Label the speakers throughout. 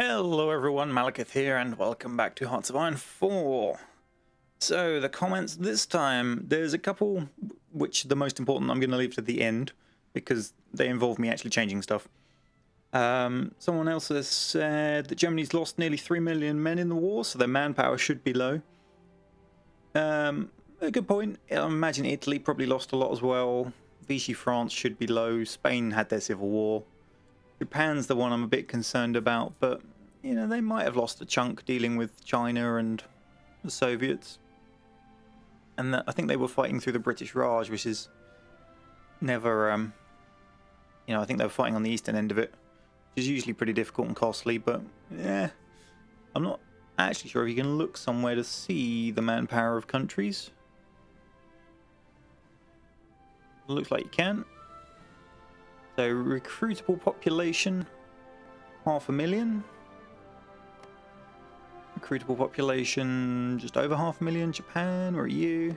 Speaker 1: Hello everyone, Malakith here, and welcome back to Hearts of Iron 4. So, the comments this time, there's a couple which the most important I'm going to leave to the end, because they involve me actually changing stuff. Someone else has said that Germany's lost nearly 3 million men in the war, so their manpower should be low. A good point. I imagine Italy probably lost a lot as well. Vichy France should be low. Spain had their civil war. Japan's the one I'm a bit concerned about, but, you know, they might have lost a chunk dealing with China and the Soviets. And I think they were fighting through the British Raj, which is never, you know, I think they were fighting on the eastern end of it, which is usually pretty difficult and costly, but, yeah. I'm not actually sure if you can look somewhere to see the manpower of countries. Looks like you can. So, recruitable population, 500,000. Recruitable population, just over 500,000. Japan, where are you?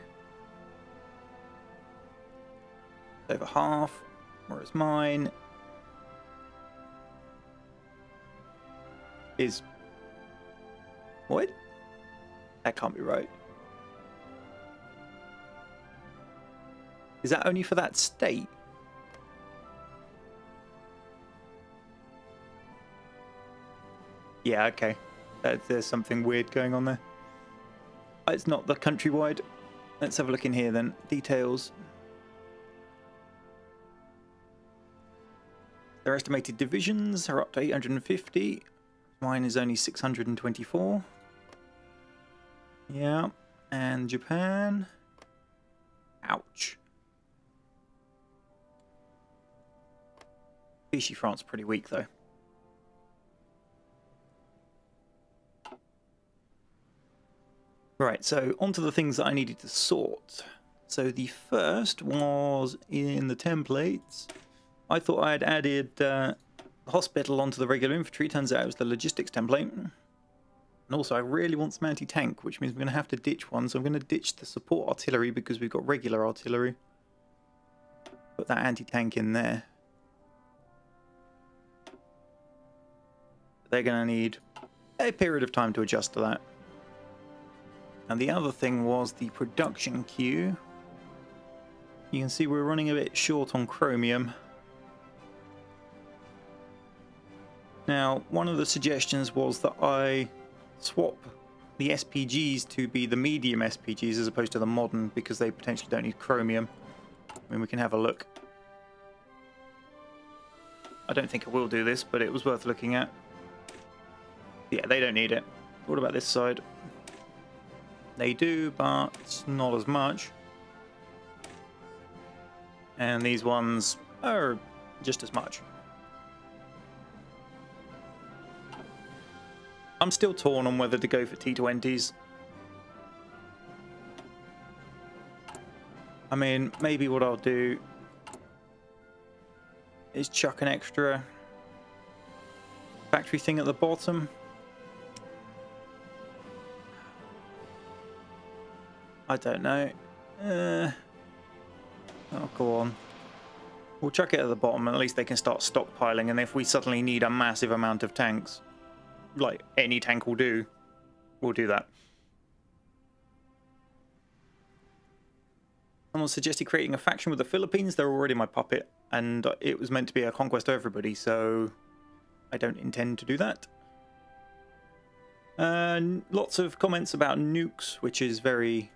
Speaker 1: Over half. Whereas mine is... What? That can't be right. Is that only for that state? Yeah, okay. There's something weird going on there. It's not the countrywide. Let's have a look in here then. Details. Their estimated divisions are up to 850. Mine is only 624. Yeah. And Japan. Ouch. Vichy France pretty weak though. Right, so onto the things that I needed to sort. So the first was in the templates. I thought I had added the hospital onto the regular infantry. Turns out it was the logistics template. And also I really want some anti-tank, which means we're going to have to ditch one. So I'm going to ditch the support artillery because we've got regular artillery. Put that anti-tank in there. They're going to need a period of time to adjust to that. And the other thing was the production queue. You can see we're running a bit short on chromium. Now, one of the suggestions was that I swap the SPGs to be the medium SPGs as opposed to the modern, because they potentially don't need chromium. I mean, we can have a look. I don't think I will do this, but it was worth looking at. Yeah, they don't need it. What about this side? They do, but not as much. And these ones are just as much. I'm still torn on whether to go for T20s. I mean, maybe what I'll do is chuck an extra factory thing at the bottom. I don't know. Oh, go on. We'll chuck it at the bottom, and at least they can start stockpiling, and if we suddenly need a massive amount of tanks, like any tank will do, we'll do that. Someone suggested creating a faction with the Philippines. They're already my puppet, and it was meant to be a conquest of everybody, so I don't intend to do that. Lots of comments about nukes, which is very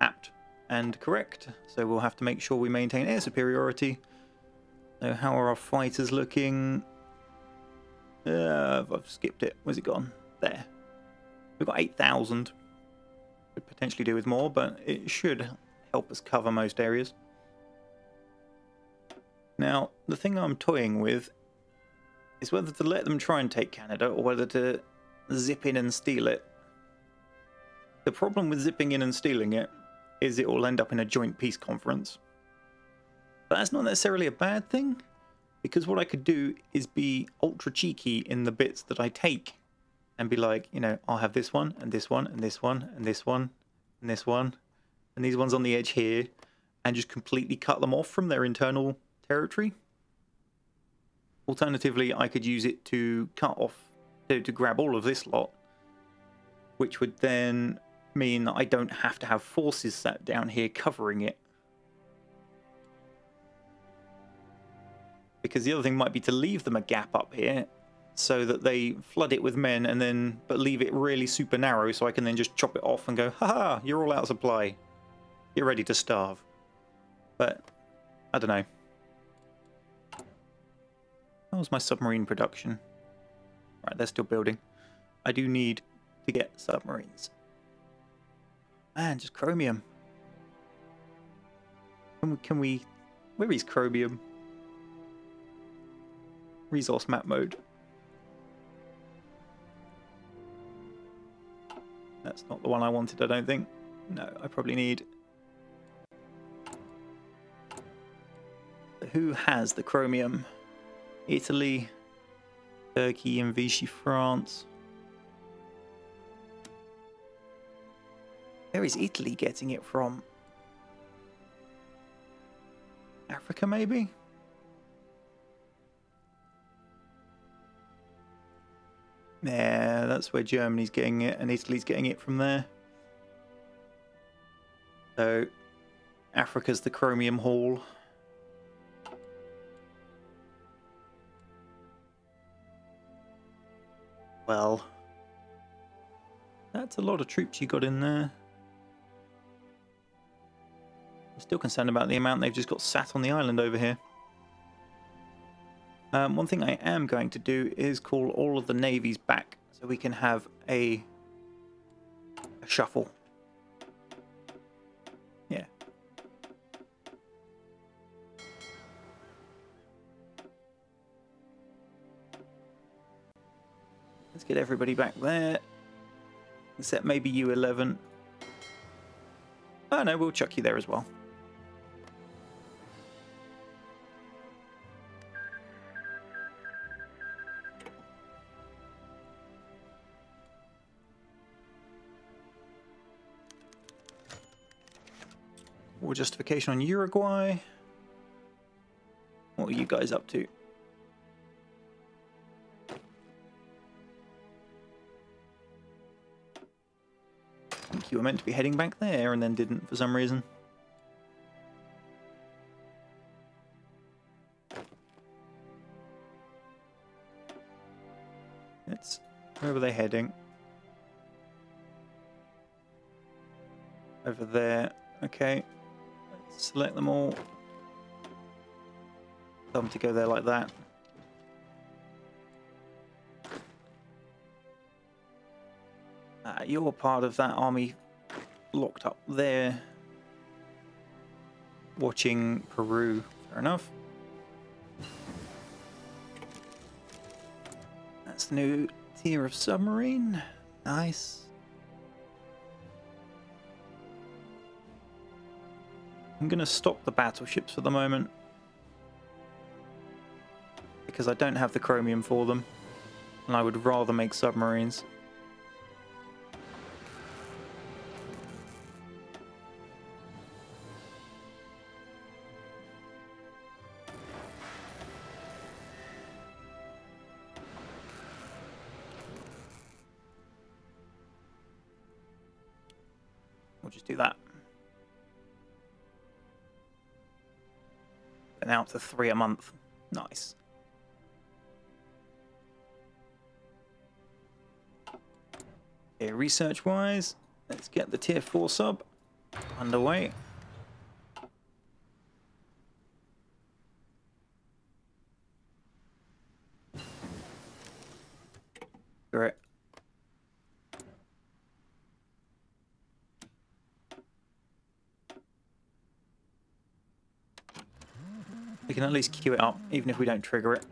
Speaker 1: apt and correct, so we'll have to make sure we maintain air superiority. So how are our fighters looking? I've skipped it. Where's it gone? There. We've got 8,000. Could potentially do with more, but it should help us cover most areas. Now, the thing I'm toying with is whether to let them try and take Canada or whether to zip in and steal it. The problem with zipping in and stealing it is it will end up in a joint peace conference. But that's not necessarily a bad thing, because what I could do is be ultra cheeky in the bits that I take and be like, you know, I'll have this one and this one and this one and this one and this one and these ones on the edge here, and just completely cut them off from their internal territory. Alternatively, I could use it to cut off to grab all of this lot, which would then mean that I don't have to have forces sat down here covering it. Because the other thing might be to leave them a gap up here so that they flood it with men and then, but leave it really super narrow so I can then just chop it off and go, haha, you're all out of supply. You're ready to starve. But, I don't know. How was my submarine production? Right, they're still building. I do need to get submarines. Man, just chromium. Can we... Where is chromium? Resource map mode. That's not the one I wanted, I don't think. No, I probably need... Who has the chromium? Italy, Turkey, and Vichy, France. Where is Italy getting it from? Africa, maybe? Yeah, that's where Germany's getting it, and Italy's getting it from there. So, Africa's the chromium haul. Well, that's a lot of troops you got in there. I'm still concerned about the amount they've just got sat on the island over here. One thing I am going to do is call all of the navies back so we can have a shuffle. Yeah. Let's get everybody back there. Except maybe U11. Oh no, we'll chuck you there as well. War justification on Uruguay. What are you guys up to? I think you were meant to be heading back there and then didn't for some reason. Where were they heading? Over there. Okay. Let's select them all. Tell them to go there like that. You're part of that army locked up there. Watching Peru. Fair enough. That's the new tier of submarine. Nice. I'm going to stop the battleships for the moment because I don't have the chromium for them and I would rather make submarines. We'll just do that. And out to 3 a month. Nice. Okay, research-wise, let's get the tier 4 sub underway. Great. We can at least queue it up, even if we don't trigger it.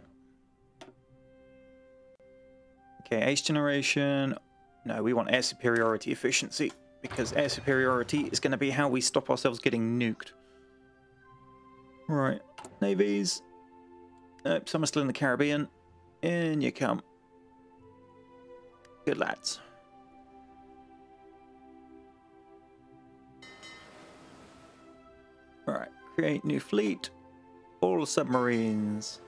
Speaker 1: Okay, Ace generation. No, we want air superiority efficiency, because air superiority is going to be how we stop ourselves getting nuked. Right, navies. Nope, some are still in the Caribbean. In you come. Good lads. Alright, create new fleet. All submarines.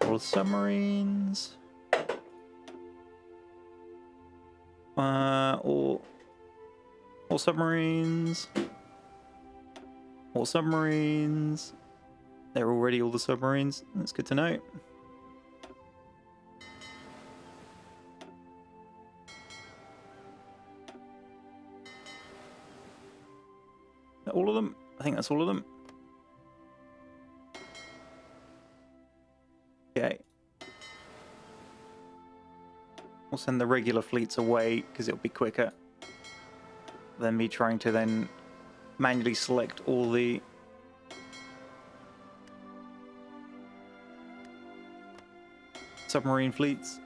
Speaker 1: All the submarines. All submarines. All submarines. They're already all the submarines. That's good to know. All of them? I think that's all of them. Okay. We'll send the regular fleets away because it'll be quicker than me trying to then manually select all the submarine fleets.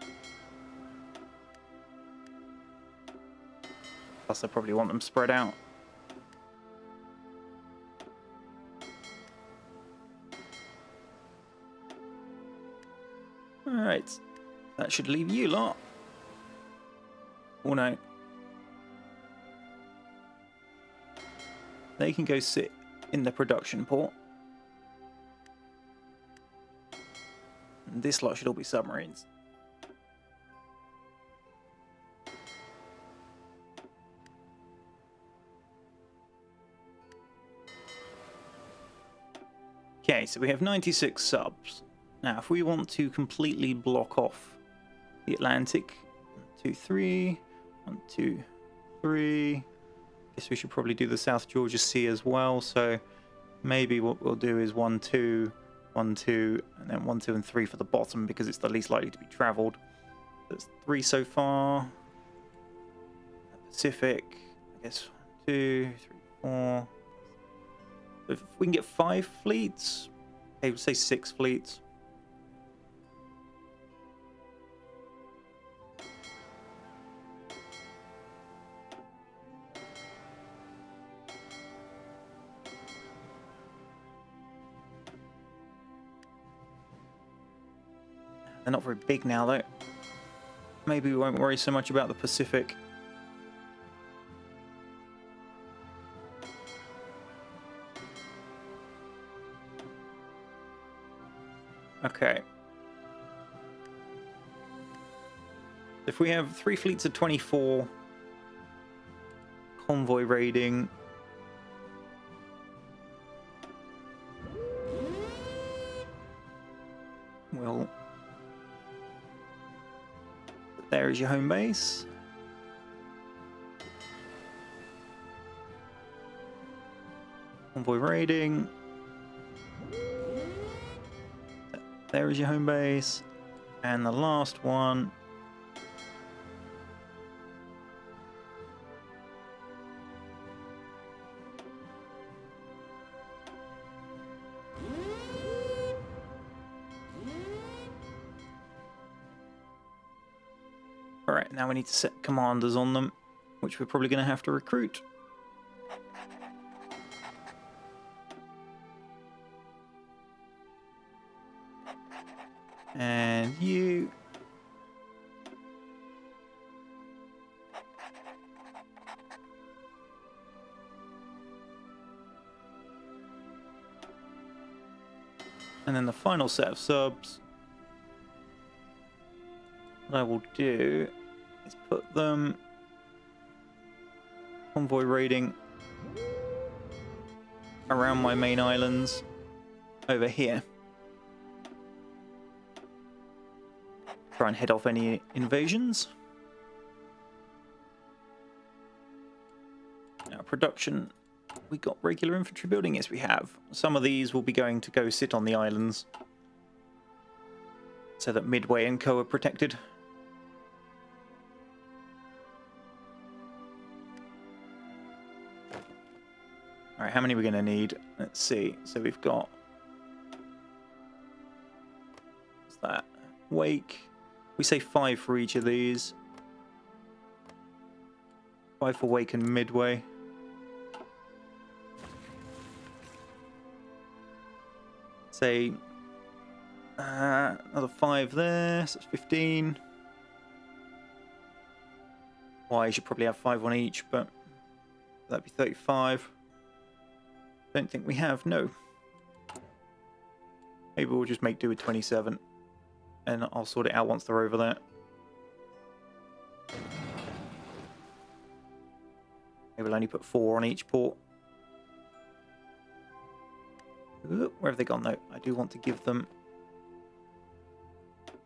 Speaker 1: Plus I probably want them spread out. Alright, that should leave you lot. Oh no. They can go sit in the production port. And this lot should all be submarines. Okay, so we have 96 subs. Now, if we want to completely block off the Atlantic, 1, 2, 3, 1, 2, 3. Guess we should probably do the South Georgia Sea as well. So maybe what we'll do is 1, 2, 1, 2, and then 1, 2, and 3 for the bottom because it's the least likely to be travelled. That's 3 so far. Pacific, I guess 1, 2, 3, 4. If we can get 5 fleets, okay, we'll say 6 fleets. They're not very big now, though. Maybe we won't worry so much about the Pacific. Okay. If we have 3 fleets of 24, convoy raiding. Well, there is your home base. Convoy raiding. There is your home base. And the last one. Alright, now we need to set commanders on them, which we're probably going to have to recruit. And you. And then the final set of subs. What I will do is put them convoy raiding around my main islands over here. Try and head off any invasions. Now, production. We got regular infantry building? Yes, we have. Some of these will be going to go sit on the islands so that Midway and Co are protected. Alright, how many are we going to need? Let's see. So we've got... What's that? Wake. We say 5 for each of these. 5 for Wake and Midway. Say another 5 there, so that's 15. Why, you should probably have 5 on each, but that'd be 35. Don't think we have, no. Maybe we'll just make do with 27. and I'll sort it out once they're over there. Maybe we'll only put 4 on each port. Ooh, where have they gone though? I do want to give them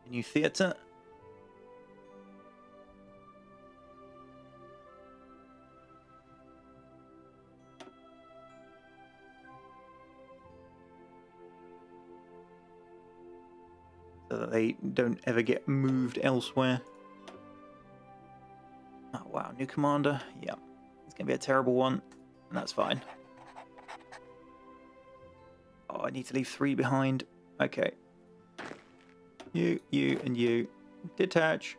Speaker 1: a new theatre. So that they don't ever get moved elsewhere. Oh wow, new commander. Yeah, it's going to be a terrible one, and that's fine. Oh, I need to leave 3 behind. Okay. You, and you. Detach.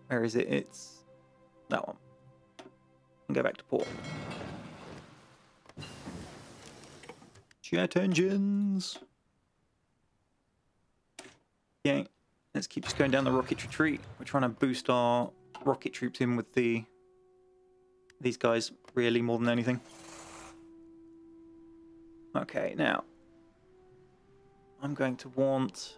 Speaker 1: Where is it? It's that one. And go back to port. Jet engines. Okay, let's keep just going down the rocket retreat. We're trying to boost our rocket troops in with these guys, really, more than anything. Okay, now I'm going to want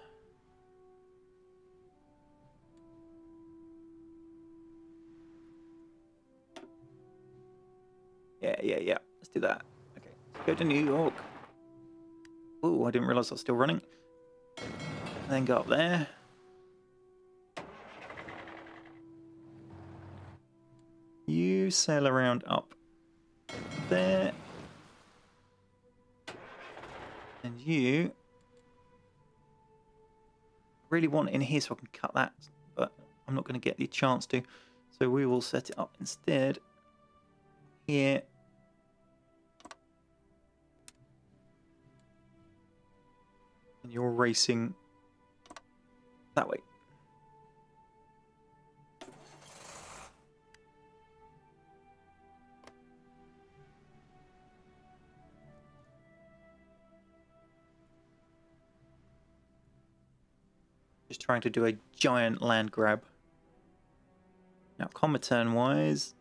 Speaker 1: yeah. Let's do that. Okay, let's go to New York. Oh, I didn't realize I was still running. And then go up there. You sail around up there. And you really want it in here so I can cut that, but I'm not going to get the chance to. So we will set it up instead here. And you're racing that way. Just trying to do a giant land grab. Now, Comaturn wise,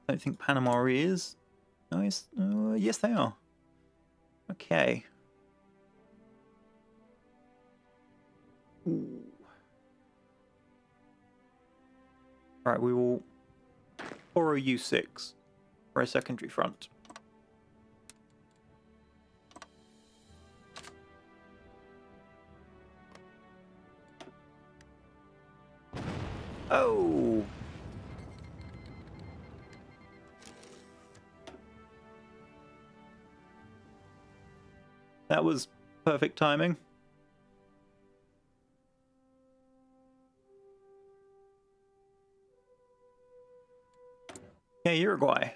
Speaker 1: I don't think Panama is. Nice. Yes, they are. Okay. Ooh. Right, we will borrow U6 for a secondary front. Oh! That was perfect timing. Yeah, Uruguay.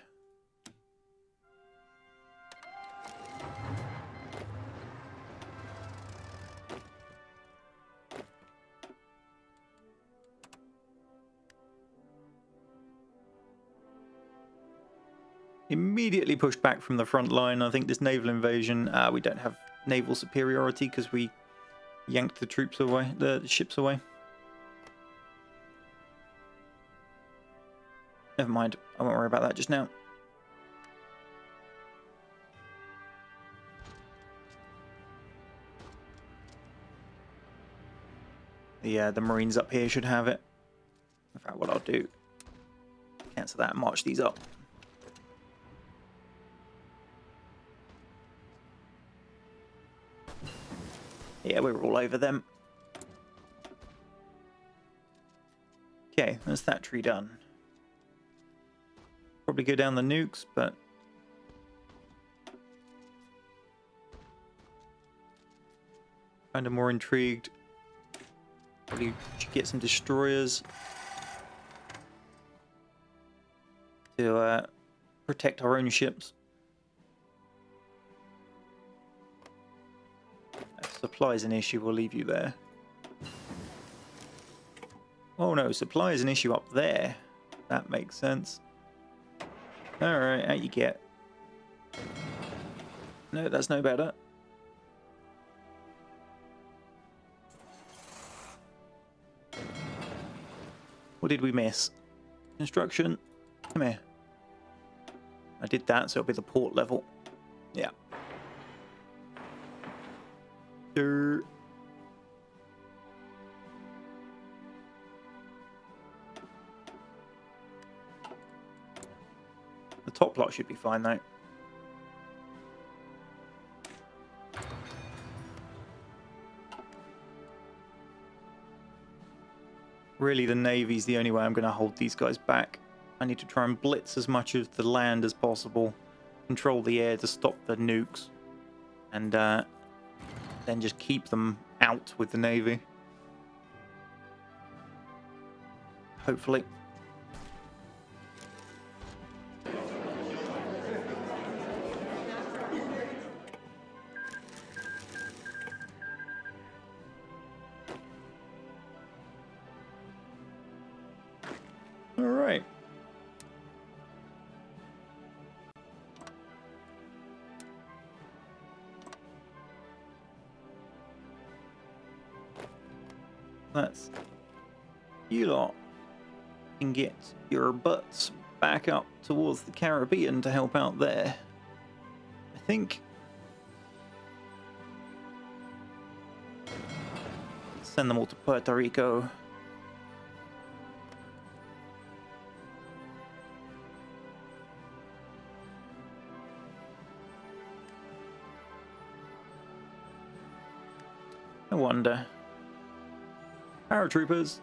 Speaker 1: Immediately pushed back from the front line. I think this naval invasion, we don't have naval superiority because we yanked the troops away, the ships away. Never mind, I won't worry about that just now. The Marines up here should have it. In fact, what I'll do, cancel that and march these up. Yeah, we're all over them. Okay, that's that tree done. Probably go down the nukes, but kind of more intrigued. Probably should get some destroyers to protect our own ships. Supply is an issue, we'll leave you there. Oh no, supply is an issue up there. That makes sense. Alright, out you get. No, that's no better. What did we miss? Construction. Come here. I did that, so it'll be the port level. Yeah. The top lot should be fine though. Really, the Navy's the only way I'm going to hold these guys back. I need to try and blitz as much of the land as possible, control the air to stop the nukes, and then just keep them out with the Navy. Hopefully. All right. That's you lot can get your butts back up towards the Caribbean to help out there. I think send them all to Puerto Rico. I wonder. Paratroopers.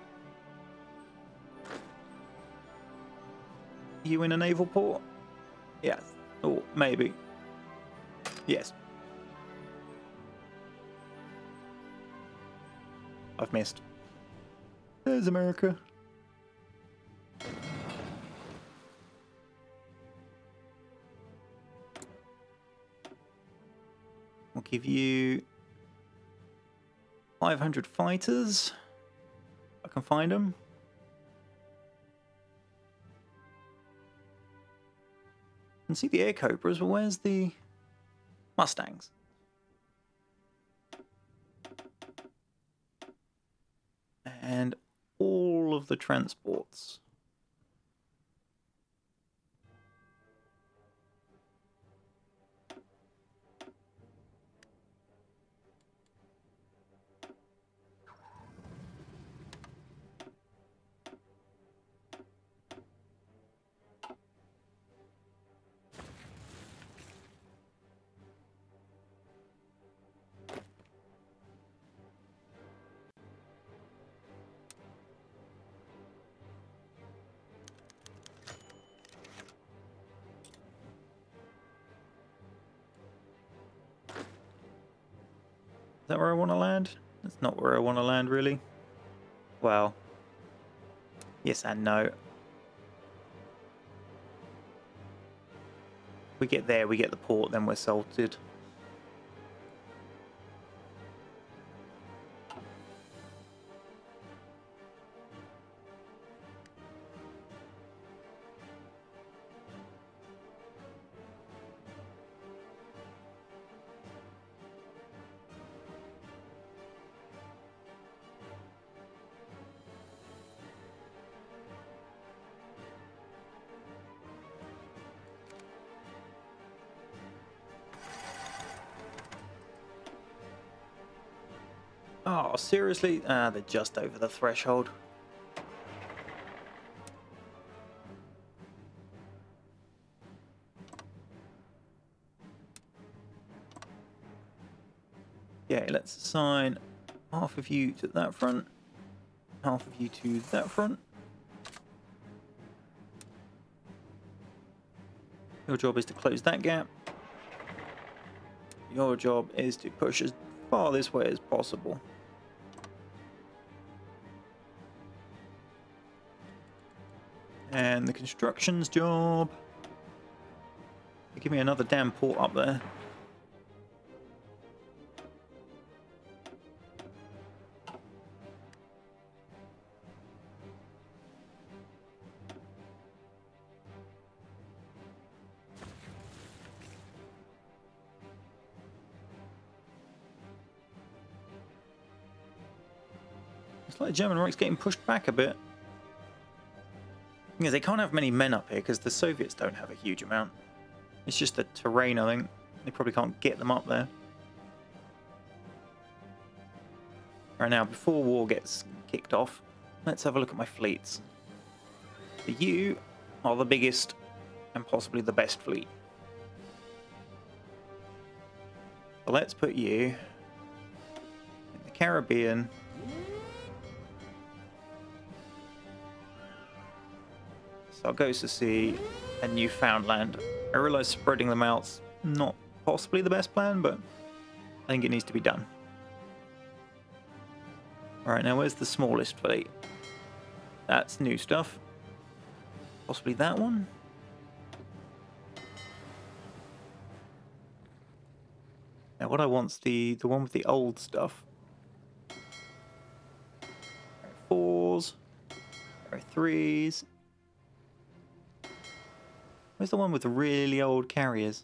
Speaker 1: You in a naval port? Yes. Or maybe. Yes. I've missed. There's America. We'll give you 500 fighters. I can find them. I can see the air Cobras, but where's the Mustangs? And all of the transports. Is that where I want to land? That's not where I want to land, really. Well, yes and no. We get there, we get the port, then we're salted. Oh, seriously? Ah, they're just over the threshold. Yeah, let's assign half of you to that front, half of you to that front. Your job is to close that gap. Your job is to push as far this way as possible. And the construction's job. Give me another damn port up there. It's like the German Reich's getting pushed back a bit. Because they can't have many men up here because the Soviets don't have a huge amount. It's just the terrain, I think. They probably can't get them up there. Right now, before war gets kicked off, let's have a look at my fleets. You are the biggest and possibly the best fleet. So let's put you in the Caribbean. Sargasso Sea and Newfoundland. I realise spreading them out's not possibly the best plan, but I think it needs to be done. Alright, now where's the smallest fleet? That's new stuff. Possibly that one? Now what I want's the one with the old stuff. There are 4s. There are 3s. Where's the one with the really old carriers?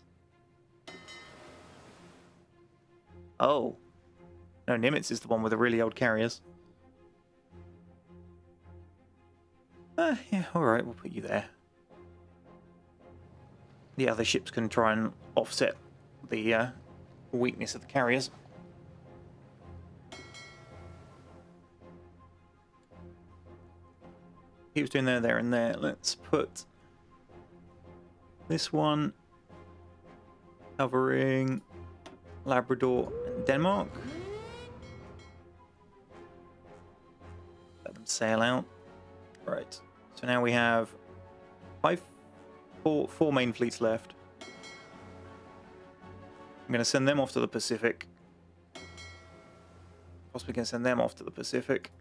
Speaker 1: Oh. No, Nimitz is the one with the really old carriers. Yeah, alright, we'll put you there. The other ships can try and offset the weakness of the carriers. He was doing there, and there. Let's put this one covering Labrador and Denmark. Let them sail out. Right. So now we have four main fleets left. I'm going to send them off to the Pacific. Possibly going to send them off to the Pacific.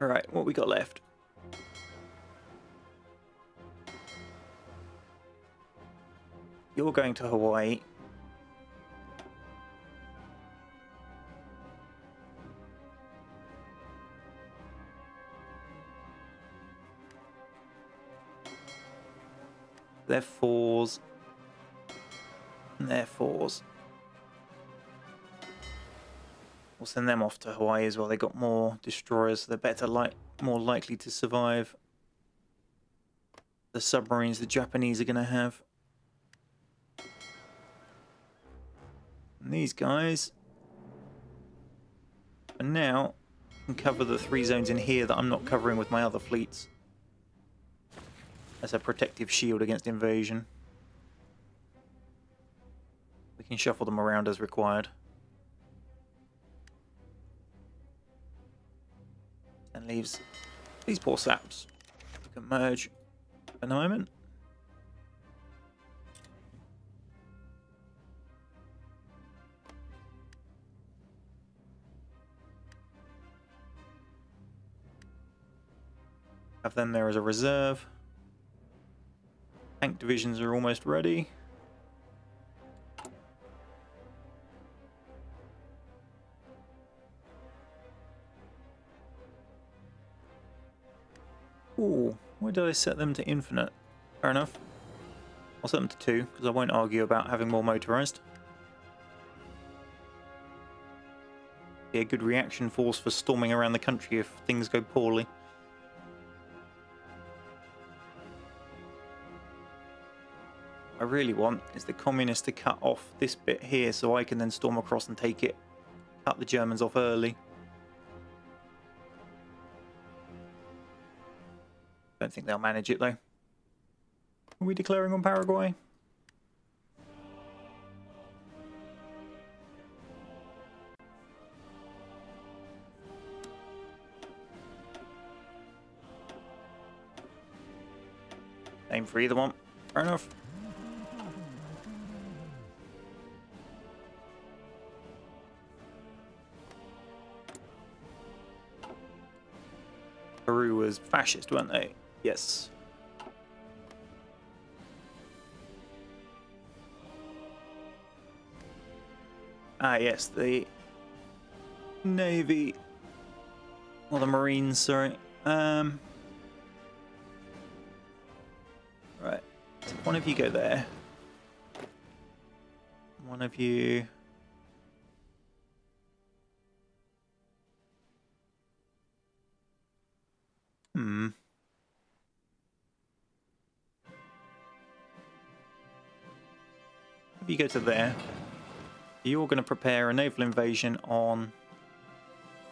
Speaker 1: Alright, what we got left? You're going to Hawaii. They're 4s. And they're 4s. We'll send them off to Hawaii as well. They got more destroyers, so they're more likely to survive the submarines the Japanese are going to have. And these guys are now can cover the 3 zones in here that I'm not covering with my other fleets as a protective shield against invasion. We can shuffle them around as required. And leaves these poor saps. We can merge for the moment. Have them there as a reserve. Tank divisions are almost ready. Ooh, why did I set them to infinite? Fair enough. I'll set them to 2, because I won't argue about having more motorized. Be a good reaction force for storming around the country if things go poorly. What I really want is the communists to cut off this bit here so I can then storm across and take it. Cut the Germans off early. Don't think they'll manage it though. Are we declaring on Paraguay? Aim for either one. Fair enough. Peru was fascist, weren't they? Yes. Ah, yes, the Navy, or the Marines, sorry. Right, so one of you go there. One of you. If you go to there, you're going to prepare a naval invasion on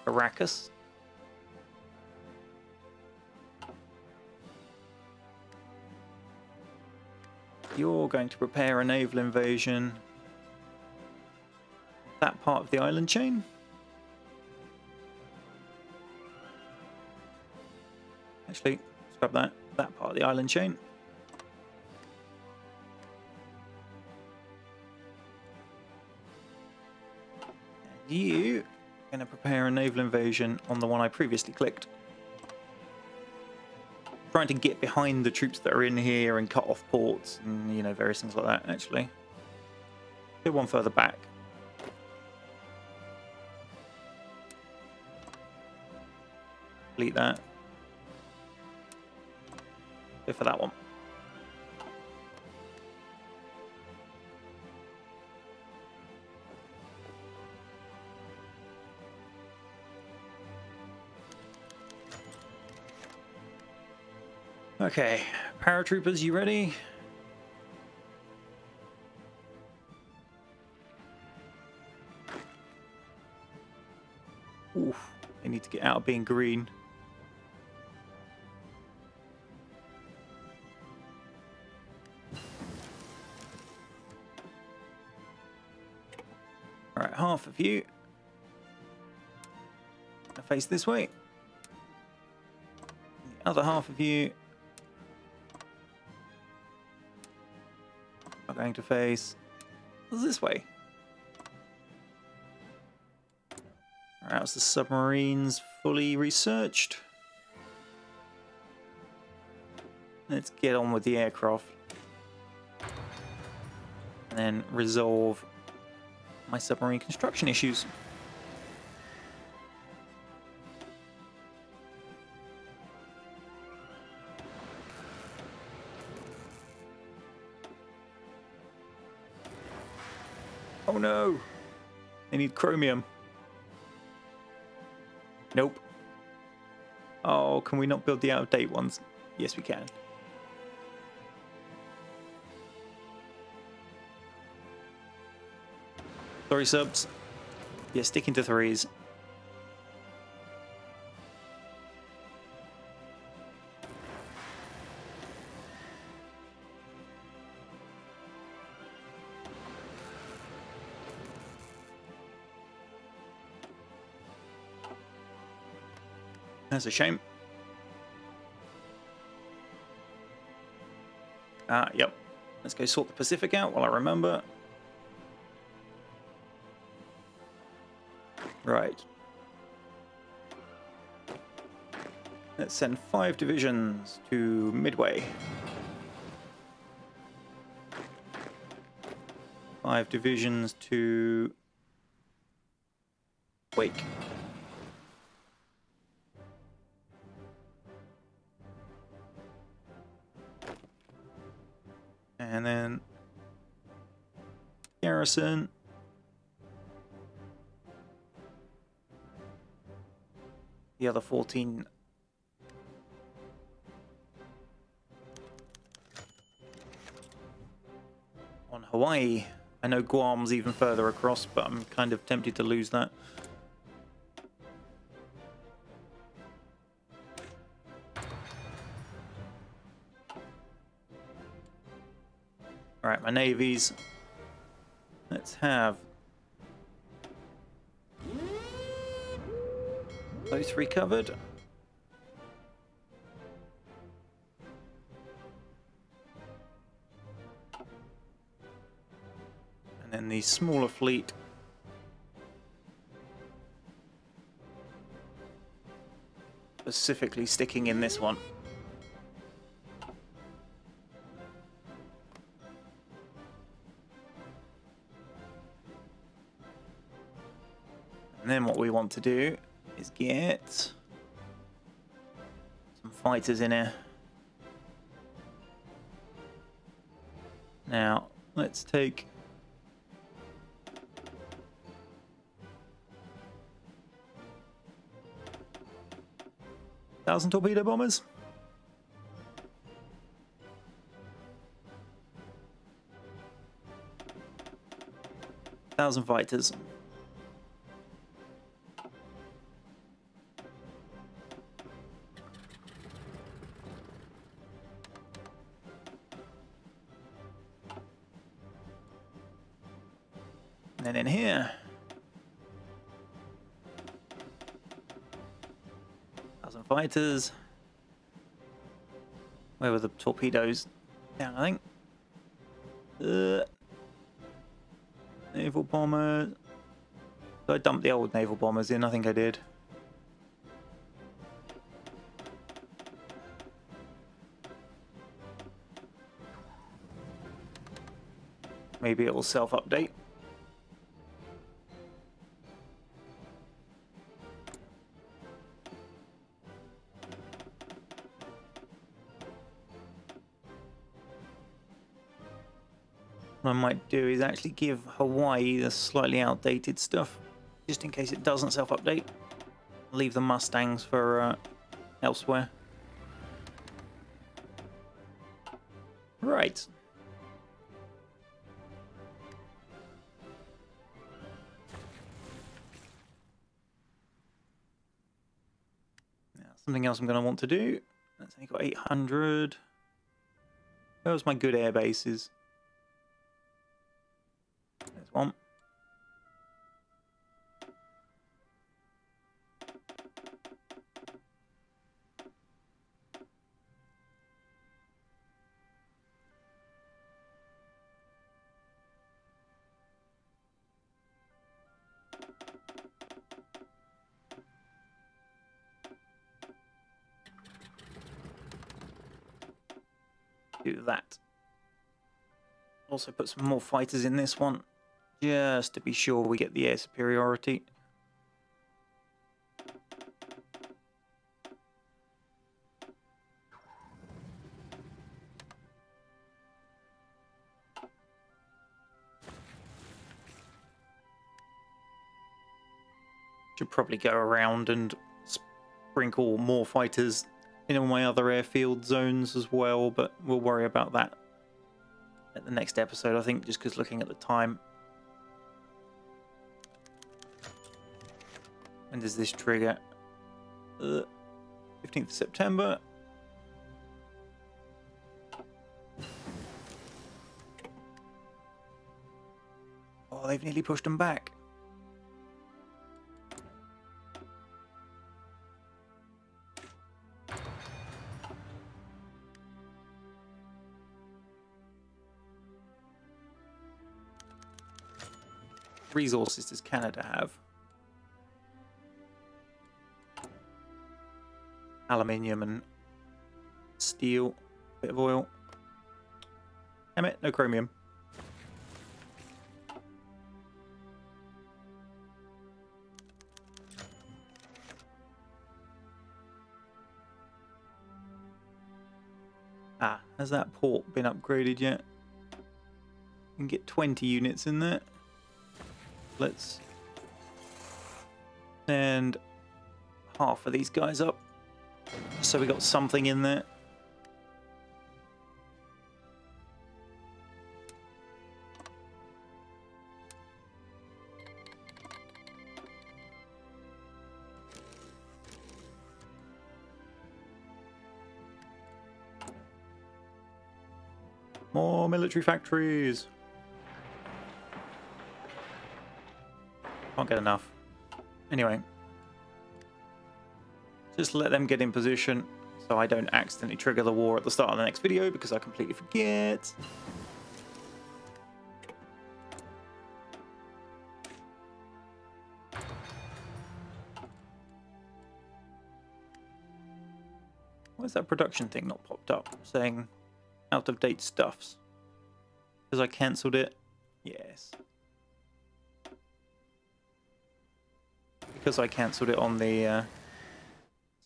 Speaker 1: Arrakis. You're going to prepare a naval invasion that part of the island chain. Actually, let's grab that part of the island chain. And you are going to prepare a naval invasion on the one I previously clicked. Trying to get behind the troops that are in here and cut off ports and, you know, various things like that, actually. Go one further back. Delete that. Go for that one. Okay, paratroopers, you ready? Oof, they need to get out of being green. Alright, half of you face this way. The other half of you are going to face this way. Alright, how's the submarines fully researched? Let's get on with the aircraft. And then resolve my submarine construction issues. Oh no! They need chromium. Nope. Oh, can we not build the out-of-date ones? Yes, we can. Sorry, subs. Yeah, sticking to 3s. That's a shame. Yep. Let's go sort the Pacific out while I remember. Right. Let's send 5 divisions to Midway. 5 divisions to Wake. And then garrison. The other 14 on Hawaii. I know Guam's even further across, but I'm kind of tempted to lose that. Alright, my navies. Let's have those 3 covered. And then the smaller fleet specifically sticking in this one. And then what we want to do is get some fighters in here. Now, let's take 1,000 torpedo bombers. 1,000 fighters. And then in here, 1,000 fighters. Where were the torpedoes? Down, I think. Naval bomber. Did I dump the old naval bombers in? I think I did. Maybe it will self-update. What I might do is actually give Hawaii the slightly outdated stuff, just in case it doesn't self-update. Leave the Mustangs for elsewhere. Right. Now, something else I'm going to want to do. That's only got 800. Where's my good air bases? There's one. Do that. Also put some more fighters in this one, just to be sure we get the air superiority. Should probably go around and sprinkle more fighters in all my other airfield zones as well, but we'll worry about that at the next episode, I think, just because looking at the time. When does this trigger? 15th of September. Oh, they've nearly pushed them back. Resources does Canada have? Aluminium and steel, bit of oil. Damn it, no chromium. Ah, has that port been upgraded yet? You can get 20 units in there. Let's send half of these guys up, so we got something in there. More military factories. Can't get enough. Anyway, just let them get in position so I don't accidentally trigger the war at the start of the next video, because I completely forget. Why is that production thing not popped up saying out of date stuffs? Because I cancelled it? Yes. Because I cancelled it on the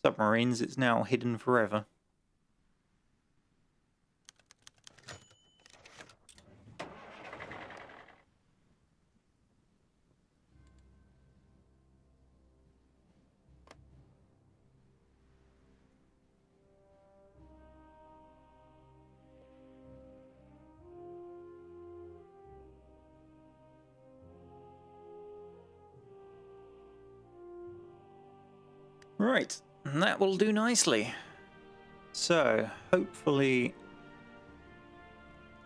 Speaker 1: submarines, it's now hidden forever. Right, and that will do nicely. So, hopefully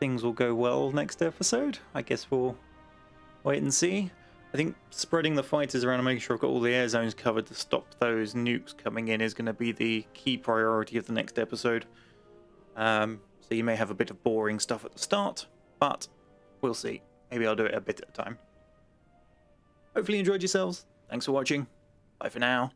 Speaker 1: things will go well next episode. I guess we'll wait and see. I think spreading the fighters around and making sure I've got all the air zones covered to stop those nukes coming in is going to be the key priority of the next episode. So you may have a bit of boring stuff at the start, but we'll see. Maybe I'll do it a bit at a time. Hopefully you enjoyed yourselves. Thanks for watching. Bye for now.